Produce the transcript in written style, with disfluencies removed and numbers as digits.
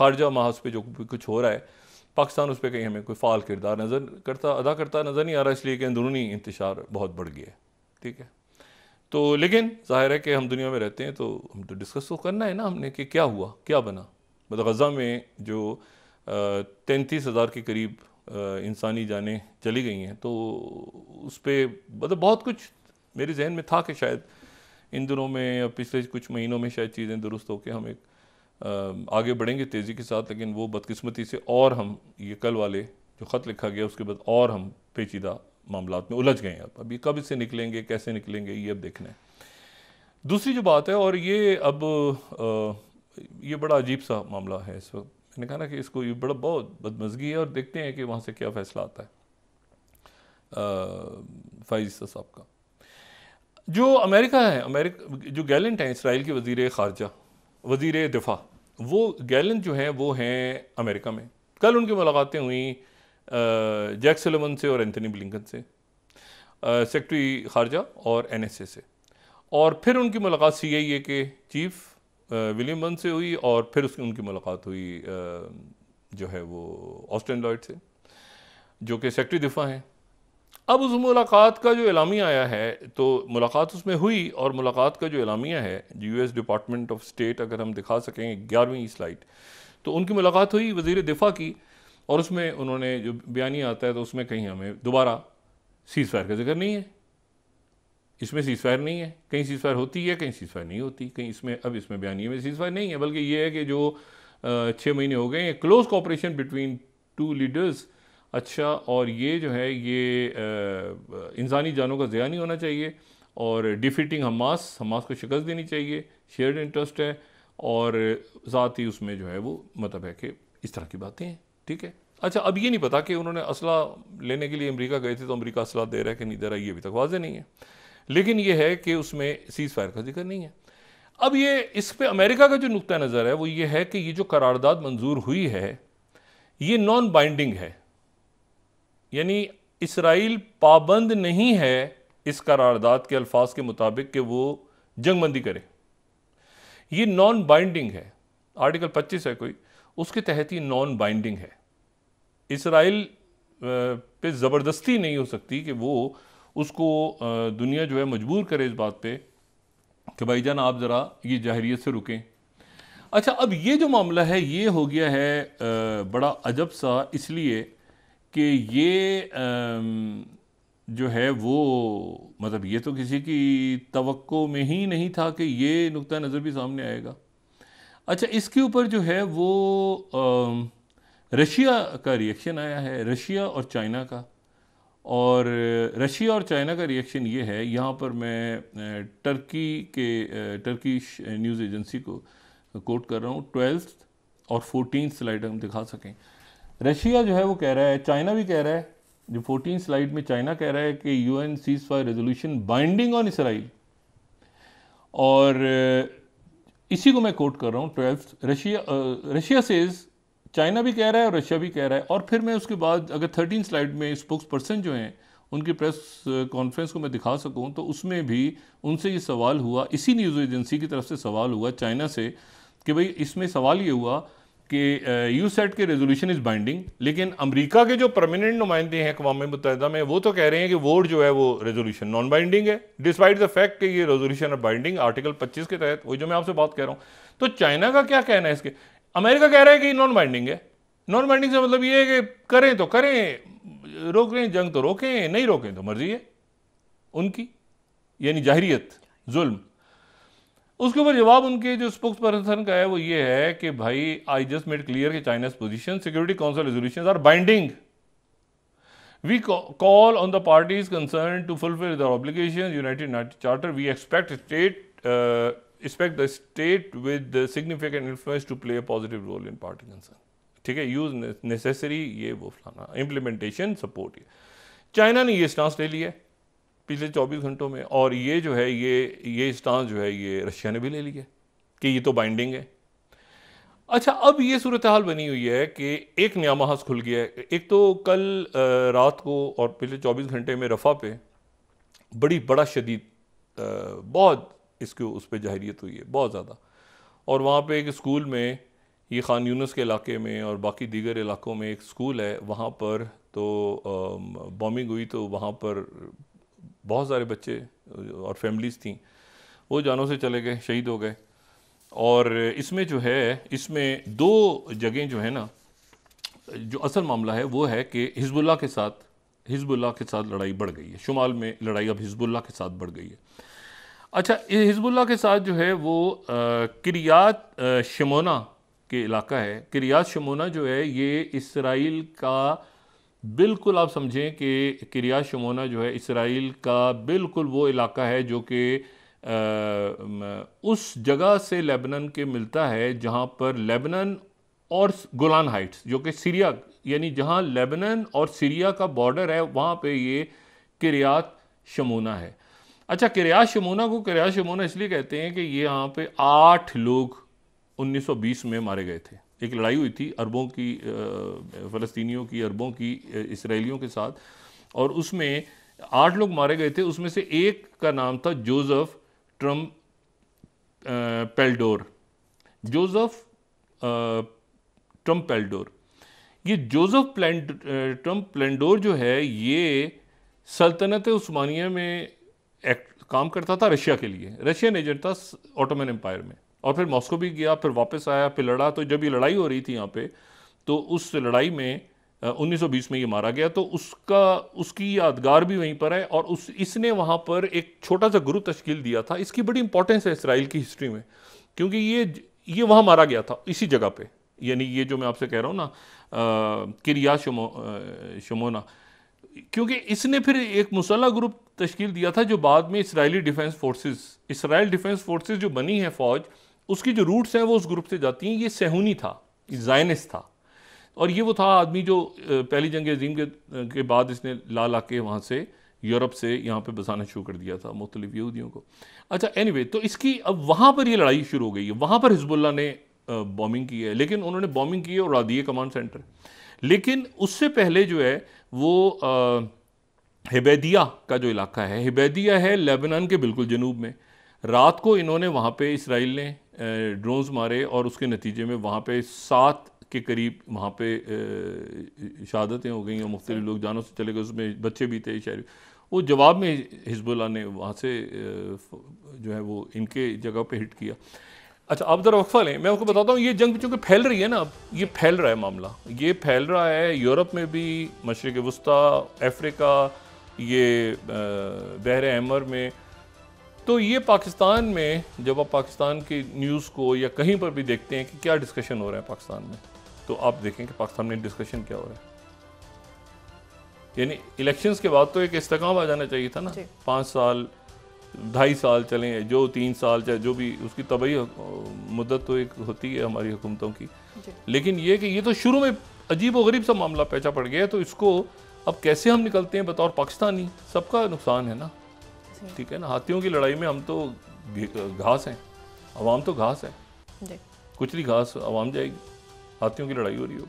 खारजा महाज पे जो कुछ हो रहा है, पाकिस्तान उस पर कहीं हमें कोई फ़ाल किरदार अदा करता नज़र नहीं आ रहा, इसलिए कि अंदरूनी इंतशार बहुत बढ़ गया है। ठीक है, तो लेकिन ज़ाहिर है कि हम दुनिया में रहते हैं तो हम तो डिस्कस तो करना है ना हमने कि क्या हुआ, क्या बना। मतलब गज़ा में जो 33,000 के करीब इंसानी जानें चली गई हैं, तो उस पर मतलब बहुत कुछ मेरे जहन में था कि शायद इन दिनों में या पिछले कुछ महीनों में शायद चीज़ें दुरुस्त होकर हम एक आगे बढ़ेंगे तेज़ी के साथ, लेकिन वो बदकिस्मती से और हम ये कल वाले जो ख़त लिखा गया उसके बाद और हम पेचीदा मामलात में उलझ गए हैं। अब अभी कब इससे निकलेंगे, कैसे निकलेंगे, ये अब देखना है। दूसरी जो बात है, और ये अब ये बड़ा अजीब सा मामला है इस वक्त, मैंने कहा ना कि इसको ये बड़ा बहुत बदमज़गी है, और देखते हैं कि वहाँ से क्या फ़ैसला आता है फ़ाइज़ साहब का। जो अमेरिका है, जो गैलेंट हैं इसराइल के वज़ीर ख़ारजा, वज़ीर दिफ़ा, वो गैलेंट जो हैं वो हैं अमेरिका में। कल उनकी मुलाकातें हुई जैक सुलिवन से और एंथनी ब्लिंकन से, सेक्रेटरी ख़ारजा और NSA से, और फिर उनकी मुलाकात CIA के चीफ विलियम बर्न्स से हुई, और फिर उनकी मुलाकात हुई जो है वो ऑस्टिन लॉयड से, जो कि सेक्रेटरी दिफा हैं। अब उस मुलाकात का जो एलामिया आया है, तो मुलाकात उसमें हुई, और मुलाकात का जो एलामिया है US डिपार्टमेंट ऑफ स्टेट, अगर हम दिखा सकें 11वीं स्लाइड, तो उनकी मुलाकात हुई वज़ीर दिफा की, और उसमें उन्होंने जो बयानी आता है तो उसमें कहीं हमें दोबारा सीज़ फायर का जिक्र नहीं है। इसमें सीज़ फायर नहीं है, कहीं सीज़ फायर होती है, कहीं सीज़ फायर नहीं होती, कहीं इसमें बयानी में सीज़ फायर नहीं है, बल्कि ये है कि जो 6 महीने हो गए हैं close cooperation between two leaders. अच्छा, और ये जो है ये इंसानी जानों का ज़िया नहीं होना चाहिए, और डिफीटिंग हमास को शिकस्त देनी चाहिए, शेयर्ड इंटरेस्ट है, और साथ ही उसमें जो है वो मतलब है कि इस तरह की बातें हैं। ठीक है, अच्छा, अब ये नहीं पता कि उन्होंने असला लेने के लिए अमेरिका गए थे, तो अमेरिका असला दे रहा है कि नहीं दे रहा, ये अभी तक वाज़ेह नहीं है, लेकिन ये है कि उसमें सीज़ फायर का जिक्र नहीं है। अब ये इस पे अमेरिका का जो नुक्ता नज़र है वो ये है कि ये जो करारदाद मंजूर हुई है ये नॉन बाइंडिंग है, यानी इसराइल पाबंद नहीं है इस करारदाद के अल्फाज के मुताबिक कि वो जंगबंदी करे। ये नॉन बाइंडिंग है, आर्टिकल 25 है कोई, उसके तहत ये नॉन बाइंडिंग है। इसराइल पे ज़बरदस्ती नहीं हो सकती कि वो उसको दुनिया जो है मजबूर करे इस बात पे कि भाईजान आप ज़रा ये जाहिरियत से रुकें। अच्छा, अब ये जो मामला है ये हो गया है बड़ा अजब सा, इसलिए कि ये जो है वो मतलब ये तो किसी की तवक्को में ही नहीं था कि ये नुक्ता नज़र भी सामने आएगा। अच्छा, इसके ऊपर जो है वो रशिया का रिएक्शन आया है, रशिया और चाइना का, और रशिया और चाइना का रिएक्शन ये है, यहाँ पर मैं टर्किश न्यूज़ एजेंसी को कोट कर रहा हूँ, 12th और 14th स्लाइड हम दिखा सकें। रशिया जो है वो कह रहा है, चाइना भी कह रहा है, जो 14th स्लाइड में चाइना कह रहा है कि UN cease fire resolution binding on Israel, और इसी को मैं कोट कर रहा हूँ 12th। रशिया सेज, चाइना भी कह रहा है और रशिया भी कह रहा है, और फिर मैं उसके बाद अगर 13 स्लाइड में स्पोक्स पर्सन जो हैं उनकी प्रेस कॉन्फ्रेंस को मैं दिखा सकूं, तो उसमें भी उनसे ये सवाल हुआ, इसी न्यूज़ एजेंसी की तरफ से सवाल हुआ चाइना से कि भाई इसमें सवाल ये हुआ कि यूसेट के रेजोल्यूशन इज़ बाइंडिंग, लेकिन अमेरिका के जो परमानेंट नुमाइंदे हैं अक़वाम मुत्तहिदा में वो तो कह रहे हैं कि वोट जो है वो रेजोल्यूशन नॉन बाइंडिंग है, डिस्पाइट द फैक्ट कि ये रेजोल्यूशन है बाइंडिंग आर्टिकल 25 के तहत, वही जो मैं आपसे बात कह रहा हूँ। तो चाइना का क्या कहना है इसके? अमेरिका कह रहा है कि नॉन बाइंडिंग है। नॉन बाइंडिंग से मतलब ये है कि करें तो करें, रोक रहे हैं जंग तो रोकें, नहीं रोकें तो मर्जी है उनकी, यानी जाहिरियत, जुल्म। उसके ऊपर जवाब उनके जो स्पोक्स पर्सन का है वो ये है कि भाई आई जस्ट मेड क्लियर कि China's position, security council resolutions are binding, we call on the parties concerned to fulfil their obligations, United Nations charter, we expect the state with the significant influence to play a positive role in party concern। ठीक है, use necessary ये वो फलाना, implementation support. ये China ने ये stance ले लिया पिछले 24 घंटों में, और ये जो है ये स्टांस जो है ये रशिया ने भी ले लिया कि ये तो बाइंडिंग है। अच्छा, अब ये सूरत हाल बनी हुई है कि एक नया महाज खुल गया है। एक तो कल रात को और पिछले 24 घंटे में रफ़ा पे बड़ा शदीद बहुत इसके उस पर जाहिरियत हुई है बहुत ज़्यादा, और वहाँ पे एक स्कूल में ये खान यूनुस के इलाके में और बाकी दीगर इलाकों में एक स्कूल है, वहाँ पर तो बॉम्बिंग हुई, तो वहाँ पर बहुत सारे बच्चे और फैमिलीज़ थीं, वो जानों से चले गए, शहीद हो गए। और इसमें जो है, इसमें दो जगह जो है ना, जो असल मामला है वो है कि हिजबुल्लाह के साथ लड़ाई बढ़ गई है। शुमाल में लड़ाई अब हिजबुल्लाह के साथ बढ़ गई है। अच्छा, हिजबुल्लाह के साथ जो है वो किरियात शमोना के इलाका है। किरियात शमोना जो है ये इसराइल का, बिल्कुल आप समझें कि किरियात शमोना जो है इसराइल का बिल्कुल वो इलाका है जो कि उस जगह से लेबनान के मिलता है जहाँ पर लेबनान और गोलान हाइट्स, जो कि सीरिया, यानी जहाँ लेबनान और सीरिया का बॉर्डर है, वहाँ पे ये किरियात शमोना है। अच्छा, किरियात शमोना को किरियात शमोना इसलिए कहते हैं कि ये यहाँ पे 8 लोग 1920 में मारे गए थे। एक लड़ाई हुई थी अरबों की, फ़लस्तीनियों की, अरबों की इसराइलियों के साथ, और उसमें 8 लोग मारे गए थे। उसमें से एक का नाम था Joseph Trumpeldor. Joseph Trumpeldor. ये जोसेफ ट्रम्प पेल्डोर जो है ये सल्तनत उस्मानिया में काम करता था, रशिया के लिए, रशियन एजेंट था ऑटोमन एम्पायर में, और फिर मॉस्को भी गया, फिर वापस आया, फिर लड़ा। तो जब ये लड़ाई हो रही थी यहाँ पे, तो उस लड़ाई में 1920 में ये मारा गया, तो उसकी यादगार भी वहीं पर है। और इसने वहाँ पर एक छोटा सा ग्रुप तश्कील दिया था। इसकी बड़ी इंपॉर्टेंस है इसराइल की हिस्ट्री में, क्योंकि ये वहाँ मारा गया था, इसी जगह पे। यानी ये जो मैं आपसे कह रहा हूँ ना, किरियात शमोना, क्योंकि इसने फिर एक मुसल्ला ग्रुप तश्कील दिया था जो बाद में इसराइल डिफेंस फोर्सेस जो बनी है फ़ौज, उसकी जो रूट्स हैं वो उस ग्रुप से जाती हैं। ये सेहूनी था, ज़ायनिस्ट था, और ये वो था आदमी जो पहली जंग अज़ीम के बाद इसने ला के वहाँ से यूरोप से यहाँ पे बसाना शुरू कर दिया था मुख्तलिफ यहूदियों को। अच्छा, एनीवे, तो इसकी अब वहाँ पर ये लड़ाई शुरू हो गई है। वहाँ पर हिजबुल्लाह ने बॉम्बिंग की है, लेकिन उन्होंने बॉम्बिंग की है और रादिया कमांड सेंटर। लेकिन उससे पहले जो है वो हिबैदिया का जो इलाका है, हिबैदिया है लेबनान के बिल्कुल जनूब में। रात को इन्होंने वहाँ पे इसराइल ने ड्रोन्स मारे, और उसके नतीजे में वहाँ पे 7 के करीब वहाँ पे शहादतें हो गई, और मुख्तलिफ लोग जानों से चले गए, उसमें बच्चे भी थे, शहरी। वो जवाब में हिजबुल्लाह ने वहाँ से जो है वो इनके जगह पे हिट किया। अच्छा, आप ज़रा वक्फा लें, मैं आपको बताता हूँ। ये जंग चूँकि फैल रही है ना, अब ये फैल रहा है मामला, ये फैल रहा है यूरोप में भी, मशरिक़ वस्ता, अफ्रीका, ये बहर अहमर में। तो ये पाकिस्तान में, जब आप पाकिस्तान की न्यूज़ को या कहीं पर भी देखते हैं कि क्या डिस्कशन हो रहा है पाकिस्तान में, तो आप देखें कि पाकिस्तान में डिस्कशन क्या हो रहा है। यानी इलेक्शंस के बाद तो एक इस्तेकाम आ जाना चाहिए था ना। 5 साल, 2.5 साल चलें, जो 3 साल, चाहे जो भी, उसकी तबई मुद्दत तो एक होती है हमारी हुकूमतों की। लेकिन ये कि ये तो शुरू में अजीब व गरीब सा मामला पैचा पड़ गया है, तो इसको अब कैसे हम निकलते हैं बतौर पाकिस्तानी, सबका नुकसान है ना। ठीक है ना, हाथियों की लड़ाई में हम तो घास हैं, अवाम तो घास है, कुचली घास अवाम जाएगी, हाथियों की लड़ाई हो रही हो।